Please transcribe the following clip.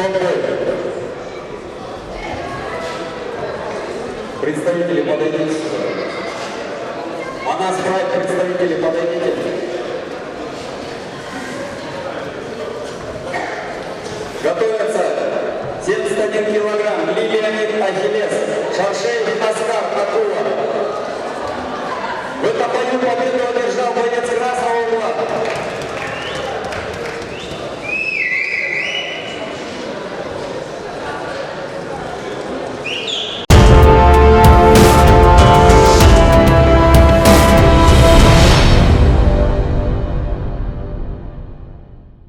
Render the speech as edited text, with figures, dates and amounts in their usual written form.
Стоп-бой. Представители, подойдите сюда. Манас Прайд, представители, подойдите. Готовятся 71 килограмм. Лилианид Ахиллес, Шаршеев Оскар Акула. В этом бою победу